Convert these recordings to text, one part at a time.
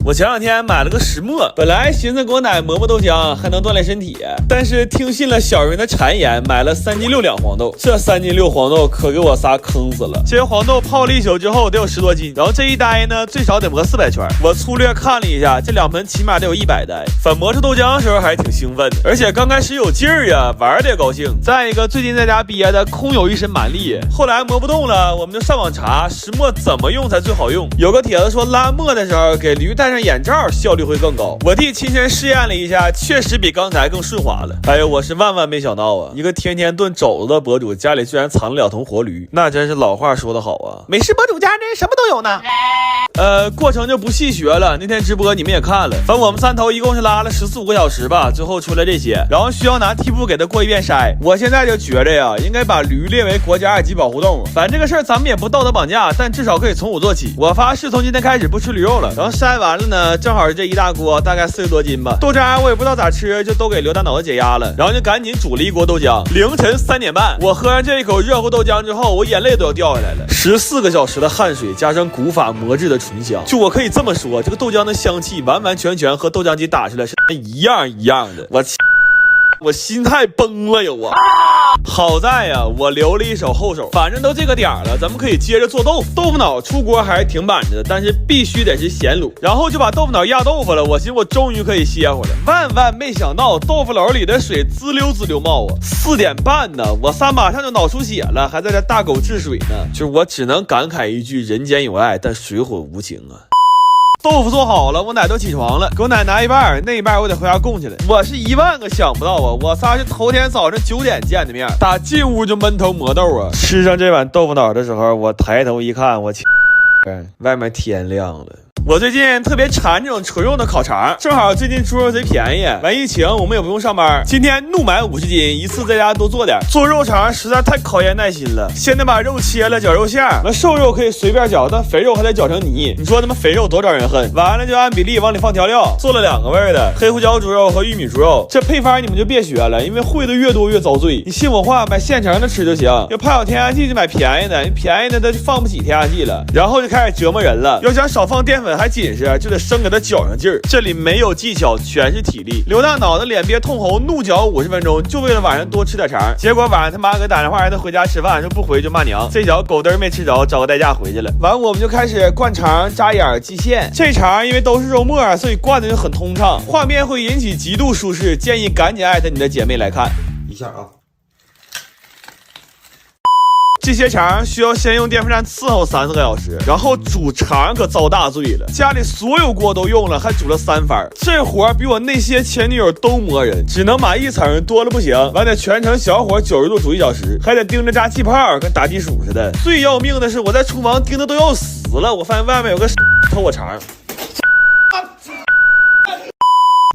我前两天买了个石磨，本来寻思给我奶磨磨豆浆还能锻炼身体，但是听信了小人的谗言，买了3斤6两黄豆。这3斤6黄豆可给我仨坑死了。这些黄豆泡了一宿之后得有10多斤，然后这一待呢最少得磨400圈。我粗略看了一下，这2盆起码得有100袋。反磨出豆浆的时候还挺兴奋的，而且刚开始有劲儿呀，玩的也高兴。再一个最近在家憋的空有一身蛮力，后来磨不动了，我们就上网查石磨怎么用才最好用。有个帖子说拉磨的时候给驴戴上眼罩效率会更高。我弟亲身试验了一下，确实比刚才更顺滑了。哎呦，我是万万没想到啊，一个天天炖肘子的博主家里居然藏了2头活驴，那真是老话说得好啊，美食博主家真什么都有呢。过程就不细学了，那天直播你们也看了，反正我们3头一共是拉了14、15个小时吧，最后出来这些，然后需要拿屉布给它过一遍筛。我现在就觉着呀，应该把驴列为国家2级保护动物。反正这个事儿咱们也不道德绑架，但至少可以从我做起。我发誓从今天开始不吃驴肉了。然后筛完了呢，正好是这一大锅，大概40多斤吧。豆渣我也不知道咋吃，就都给刘大脑子解压了，然后就赶紧煮了一锅豆浆。凌晨3点半，我喝上这一口热乎豆浆之后，我眼泪都要掉下来了。14个小时的汗水加上古法磨制的醇香，就我可以这么说，这个豆浆的香气完完全全和豆浆机打出来是一样的。我心态崩了有啊！好在呀，我留了一手后手，反正都这个点了，咱们可以接着做豆腐。豆腐脑出锅还是挺板着的，但是必须得是咸卤。然后就把豆腐脑压豆腐了，我寻思我终于可以歇会儿了。万万没想到，豆腐篓里的水滋溜滋溜冒啊！4点半呢，我仨马上就脑出血了，还在这大狗治水呢。就是我只能感慨一句：人间有爱，但水火无情啊！豆腐做好了，我奶都起床了，给我奶拿一半，那一半我得回家供去了。我是10000个想不到啊！我仨是头天早上9点见的面，打进屋就闷头磨豆啊。吃上这碗豆腐脑的时候，我抬头一看，我外面天亮了。我最近特别馋这种纯肉的烤肠，正好最近猪肉贼便宜，完疫情我们也不用上班，今天怒买50斤，一次在家多做点。做肉肠实在太考验耐心了，先得把肉切了，绞肉馅，那瘦肉可以随便绞，但肥肉还得绞成泥。你说他妈肥肉多招人恨！完了就按比例往里放调料，做了2个味儿的黑胡椒猪肉和玉米猪肉。这配方你们就别学了，因为会的越多越遭罪。你信我话，买现成的吃就行。要怕有添加剂就买便宜的，便宜的它就放不起添加剂了。然后就开始折磨人了，要想少放淀粉还紧实，就得生给他搅上劲儿。这里没有技巧，全是体力。刘大脑的脸憋通红，怒嚼50分钟，就为了晚上多吃点肠。结果晚上他妈给打电话让他回家吃饭，说不回就骂娘。这小狗嘚儿没吃着，找个代驾回去了。完我们就开始灌肠、扎眼、系线。这肠因为都是肉末，所以灌的就很通畅，画面会引起极度舒适。建议赶紧艾特你的姐妹来看一下啊。这些肠需要先用电风扇伺候3、4个小时，然后煮肠可遭大罪了，家里所有锅都用了，还煮了3番。这活比我那些前女友都磨人，只能码1层，多了不行，完得全程小火90度煮1小时，还得盯着炸气泡，跟打地鼠似的。最要命的是我在厨房盯的都要死了，我发现外面有个偷我肠。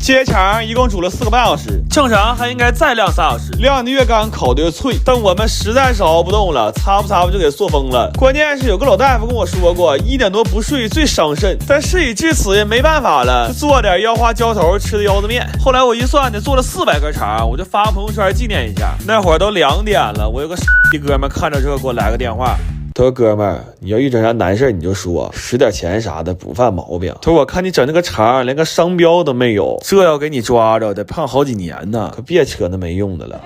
这些肠一共煮了4个半小时，正常还应该再晾3小时，晾的越干烤的越脆。但我们实在是熬不动了，擦不就给塑封了。关键是有个老大夫跟我说过，1点多不睡最伤肾，但事已至此也没办法了，就做点腰花浇头吃的腰子面。后来我一算得做了400根肠，我就发朋友圈纪念一下。那会儿都2点了，我有个哥们看着这给我来个电话。他说哥们儿，你要遇着啥难事你就说，使点钱啥的不犯毛病。他说我看你整那个肠连个商标都没有，这要给你抓着得胖好几年呢，可别扯那没用的了。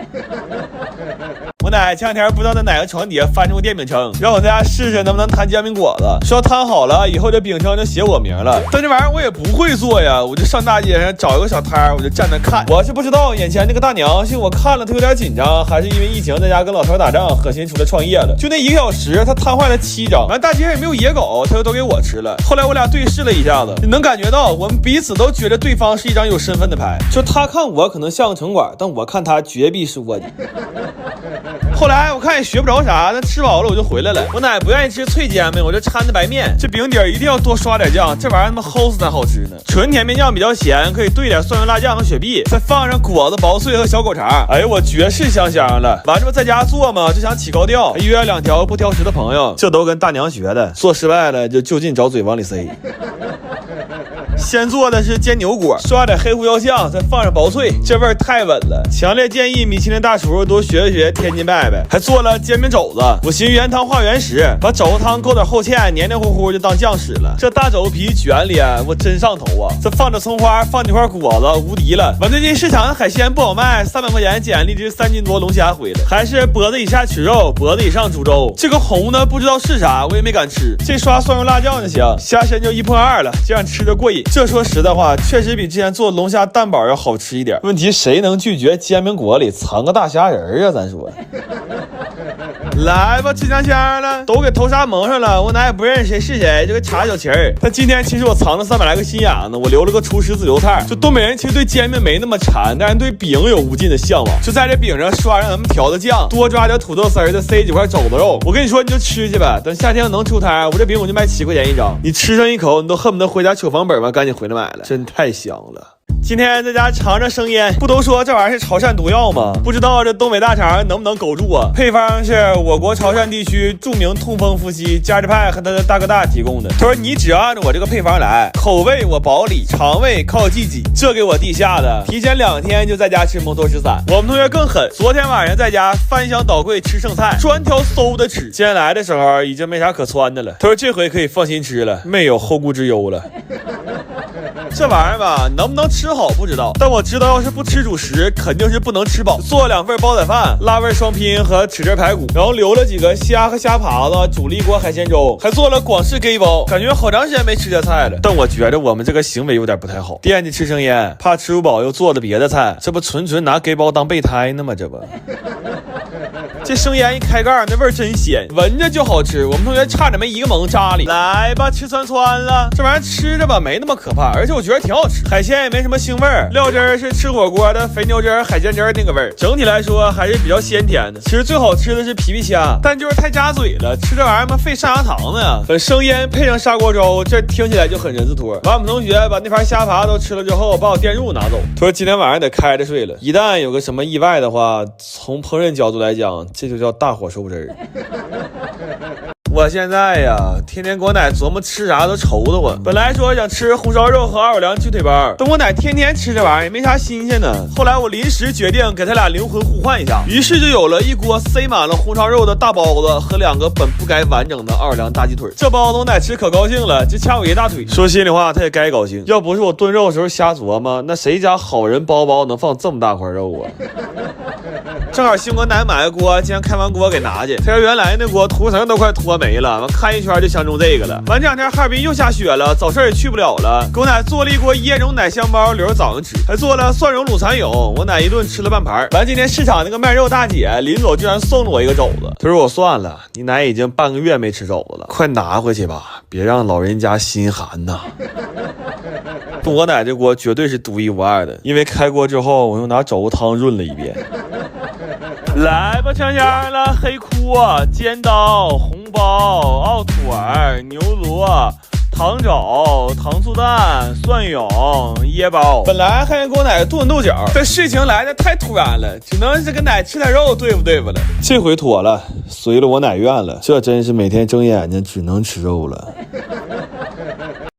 我奶前2天不知道在哪个床底下翻出个电饼铛，让我在家试试能不能摊煎饼果子，说摊好了以后这饼铛就写我名了。但这玩意儿我也不会做呀，我就上大街上找一个小摊，我就站那看。我是不知道眼前这个大娘是我看了她有点紧张，还是因为疫情在家跟老头打仗狠心出来创业了。就那1个小时她瘫痪了7张，完大街上也没有野狗，她就都给我吃了。后来我俩对视了一下子，你能感觉到我们彼此都觉得对方是一张有身份的牌，就他看我可能像个城管，但我看他绝壁是卧底。后来我看也学不着啥，那吃饱了我就回来了。我奶不愿意吃脆煎饼，我就掺的白面，这饼底一定要多刷点酱，这玩意儿他妈齁死才好吃呢。纯甜面酱比较咸，可以兑点蒜油辣酱和雪碧，再放上果子薄脆和小狗肠，哎呦我绝世香香了。完这不在家做吗？就想起高调，约2条不挑食的朋友，这都跟大娘学的，做失败了就就近找嘴往里塞。先做的是煎牛锅，刷点黑胡椒酱，再放上薄脆，这味儿太稳了。强烈建议米其林大厨多学学天津伯伯。还做了煎饼肘子，我寻原汤化原食，把肘子汤勾点厚芡，黏黏糊糊就当酱使了。这大肘子皮卷里我真上头啊！这放着葱花，放几块果子，无敌了。完最近市场的海鲜不好卖，300块钱捡了一只3斤多龙虾回来，还是脖子以下曲肉，脖子以上猪肉。这个红的不知道是啥，我也没敢吃。这刷蒜蓉辣酱就行，虾参就1碰2了，这样吃着过瘾。这说实在话，确实比之前做龙虾蛋堡要好吃一点。问题谁能拒绝煎饼果里藏个大虾仁啊？咱说。来吧，吃香香了，都给头纱蒙上了，我哪也不认识谁是谁，就个查小旗儿。但今天其实我藏了300来个心眼子，我留了个厨师自由菜。就东北人其实对煎饼没那么馋，但是对饼有无尽的向往，就在这饼上刷上咱们调的酱，多抓点土豆丝儿，再塞几块肘子肉。我跟你说，你就吃去呗。等夏天能出摊，我这饼我就卖7块钱一张，你吃上一口，你都恨不得回家求房本吧，赶紧回来买了，真太香了。今天在家尝尝生腌，不都说这玩意儿是潮汕毒药吗？不知道这东北大肠能不能苟住啊？配方是我国潮汕地区著名痛风夫妻加之派和他的大哥大提供的。他说你只要按照我这个配方来，口味我保理，肠胃靠自己。这给我地下的，提前2天就在家吃蒙头吃散。我们同学更狠，昨天晚上在家翻箱倒柜吃剩菜，专挑馊的吃。今天来的时候已经没啥可穿的了。他说这回可以放心吃了，没有后顾之忧了。这玩意儿吧，能不能吃好不知道，但我知道要是不吃主食，肯定是不能吃饱。做了2份煲仔饭、辣味双拼和豉汁排骨，然后留了几个虾和虾爬子，煮了一锅海鲜粥，还做了广式给包。感觉好长时间没吃这菜了，但我觉得我们这个行为有点不太好，惦记吃生腌，怕吃不饱又做了别的菜，这不纯拿给包当备胎呢吗？这不。这生腌一开盖，那味儿真鲜，闻着就好吃。我们同学差点没一个猛扎里。来吧，吃串了，这玩意儿吃着吧没那么可怕，而且我觉得挺好吃。海鲜也没什么腥味儿，料汁儿是吃火锅的肥牛汁儿、海鲜汁儿那个味儿。整体来说还是比较鲜甜的。其实最好吃的是皮皮虾，但就是太扎嘴了，吃这玩意儿嘛费上牙糖呢呀。生腌配上砂锅粥，这听起来就很人字拖。完，我们同学把那盘虾爬都吃了之后，把我电褥拿走。他说今天晚上得开着睡了，一旦有个什么意外的话，从烹饪角度来讲，这就叫大火收汁儿。我现在呀，天天给我奶琢磨吃啥都愁得慌。本来说想吃红烧肉和2两鸡腿包，但我奶天天吃这玩意儿也没啥新鲜的。后来我临时决定给他俩灵魂互换一下，于是就有了一锅塞满了红烧肉的大包子和2个本不该完整的2两大鸡腿。这包子我奶吃可高兴了，就掐我一大腿。说心里话，他也该高兴，要不是我炖肉的时候瞎琢磨，那谁家好人包能放这么大块肉啊？正好新我奶买个锅，今天开完锅给拿去。他说原来那锅涂层都快脱没了，完看一圈就相中这个了。完这2天哈尔滨又下雪了，早市也去不了了。给我奶做了一锅椰蓉奶香包，留着早上吃，还做了蒜蓉卤蚕蛹，我奶一顿吃了半盘。完今天市场那个卖肉大姐临走居然送了我一个肘子，她说我算了，你奶已经半个月没吃肘子了，快拿回去吧，别让老人家心寒呐。我奶这锅绝对是独一无二的，因为开锅之后我又拿肘子汤润了一遍。来吧，香香了，黑裤、尖刀、红包、奥土耳、牛螺、糖肘、糖醋蛋、蒜蛹、椰包。本来还想给我奶炖豆角，但事情来的太突然了，只能是跟奶吃点肉对付对付了。这回妥了，随了我奶愿了，这真是每天睁眼睛只能吃肉了。